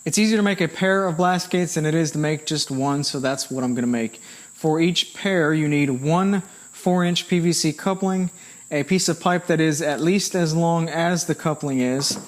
It's easier to make a pair of blast gates than it is to make just one, so that's what I'm going to make. For each pair, you need one 4-inch PVC coupling, a piece of pipe that is at least as long as the coupling is,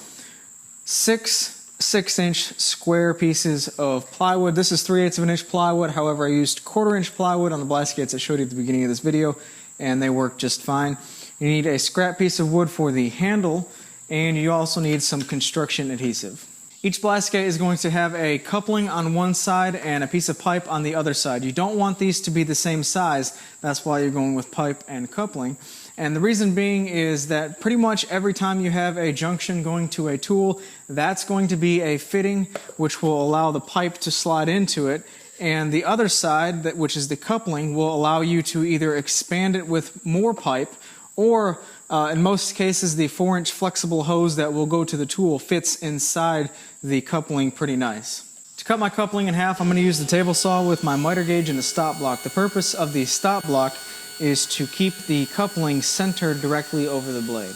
6 6-inch square pieces of plywood. This is 3/8 of an inch plywood. However, I used 1/4 inch plywood on the blast gates I showed you at the beginning of this video, and they work just fine. You need a scrap piece of wood for the handle, and you also need some construction adhesive. Each blast gate is going to have a coupling on one side and a piece of pipe on the other side. You don't want these to be the same size. That's why you're going with pipe and coupling. And the reason being is that pretty much every time you have a junction going to a tool, that's going to be a fitting which will allow the pipe to slide into it. And the other side, which is the coupling, will allow you to either expand it with more pipe, or in most cases the 4-inch flexible hose that will go to the tool fits inside the coupling pretty nice. To cut my coupling in half, I'm going to use the table saw with my miter gauge and the stop block. The purpose of the stop block is to keep the coupling centered directly over the blade.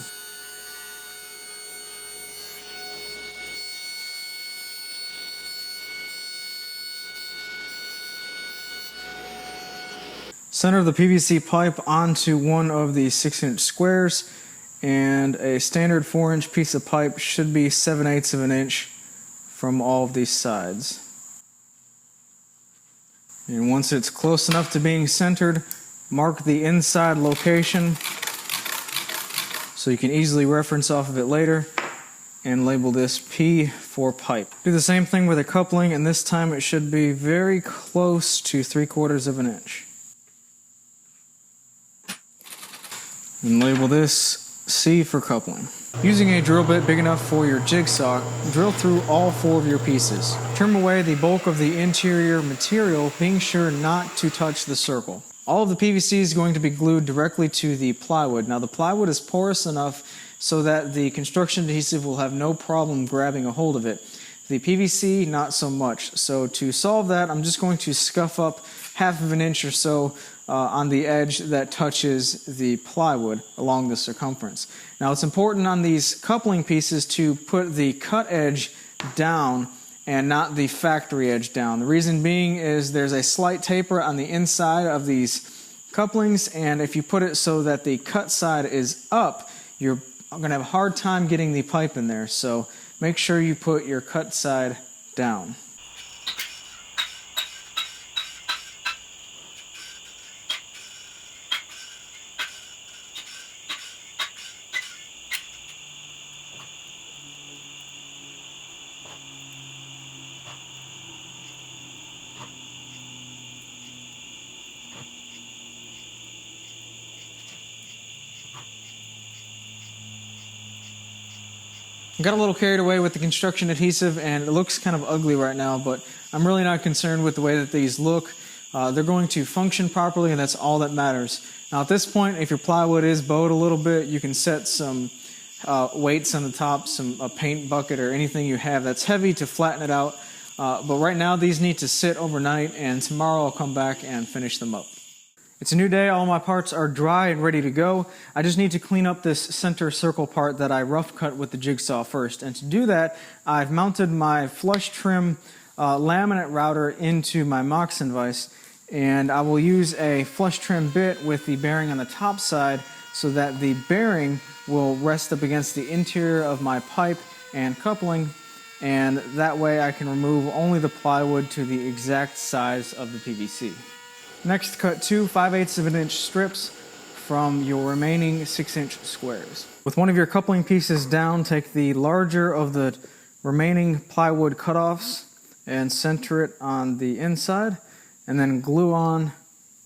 Center the PVC pipe onto one of the 6-inch squares, and a standard 4-inch piece of pipe should be 7/8 of an inch from all of these sides. And once it's close enough to being centered, mark the inside location so you can easily reference off of it later, and label this P for pipe. Do the same thing with a coupling, and this time it should be very close to 3/4 of an inch. And label this C for coupling. Using a drill bit big enough for your jigsaw, drill through all 4 of your pieces. Trim away the bulk of the interior material, being sure not to touch the circle. All of the PVC is going to be glued directly to the plywood. Now the plywood is porous enough so that the construction adhesive will have no problem grabbing a hold of it. The PVC, not so much. So to solve that, I'm just going to scuff up 1/2 of an inch or so on the edge that touches the plywood along the circumference. Now it's important on these coupling pieces to put the cut edge down and not the factory edge down. The reason being is there's a slight taper on the inside of these couplings, and if you put it so that the cut side is up, you're going to have a hard time getting the pipe in there. So make sure you put your cut side down. Got a little carried away with the construction adhesive, and it looks kind of ugly right now, but I'm really not concerned with the way that these look. They're going to function properly, and that's all that matters. Now at this point, if your plywood is bowed a little bit, you can set some weights on the top, a paint bucket or anything you have that's heavy to flatten it out. But right now these need to sit overnight, and tomorrow I'll come back and finish them up. It's a new day, all my parts are dry and ready to go. I just need to clean up this center circle part that I rough cut with the jigsaw first. And to do that, I've mounted my flush trim laminate router into my Moxon vise, and I will use a flush trim bit with the bearing on the top side so that the bearing will rest up against the interior of my pipe and coupling, and that way I can remove only the plywood to the exact size of the PVC. Next, cut 2 5/8 of an inch strips from your remaining 6-inch squares. With one of your coupling pieces down, take the larger of the remaining plywood cutoffs and center it on the inside, and then glue on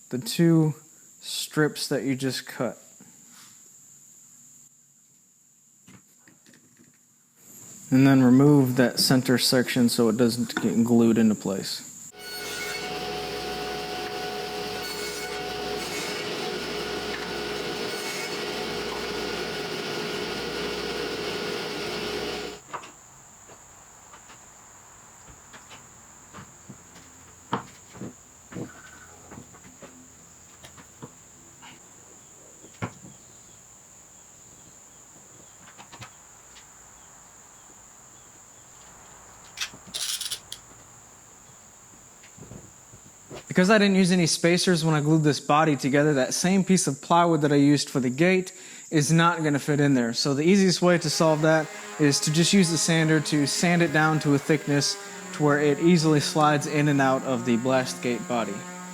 the 2 strips that you just cut. And then remove that center section so it doesn't get glued into place. Because I didn't use any spacers when I glued this body together, that same piece of plywood that I used for the gate is not going to fit in there. So the easiest way to solve that is to just use the sander to sand it down to a thickness to where it easily slides in and out of the blast gate body.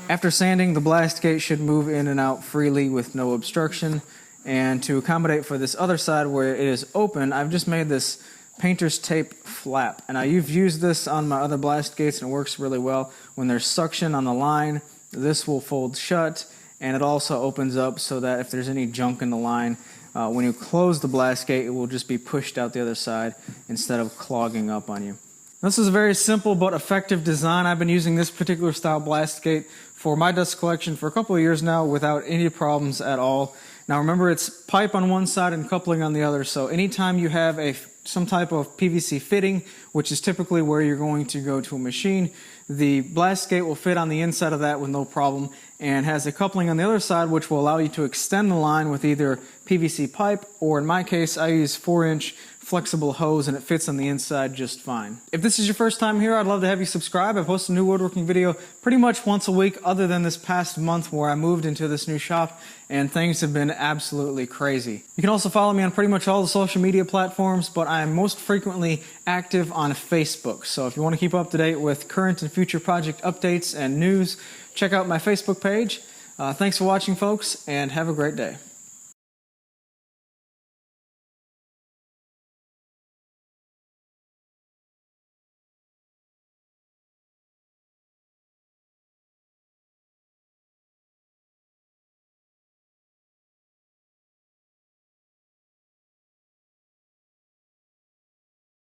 After sanding, the blast gate should move in and out freely with no obstruction. And to accommodate for this other side where it is open, I've just made this painter's tape flap. And you've used this on my other blast gates and it works really well. When there's suction on the line, this will fold shut, and it also opens up so that if there's any junk in the line, when you close the blast gate, it will just be pushed out the other side instead of clogging up on you. This is a very simple but effective design. I've been using this particular style blast gate for my dust collection for a couple of years now without any problems at all. Now remember, it's pipe on one side and coupling on the other, so anytime you have some type of PVC fitting, which is typically where you're going to go to a machine, the blast gate will fit on the inside of that with no problem, and has a coupling on the other side which will allow you to extend the line with either PVC pipe, or in my case I use 4-inch flexible hose and it fits on the inside just fine. If this is your first time here, I'd love to have you subscribe. I post a new woodworking video pretty much once a week, other than this past month where I moved into this new shop and things have been absolutely crazy. You can also follow me on pretty much all the social media platforms, but I am most frequently active on Facebook. So if you want to keep up to date with current and future project updates and news, check out my Facebook page. Thanks for watching, folks, and have a great day.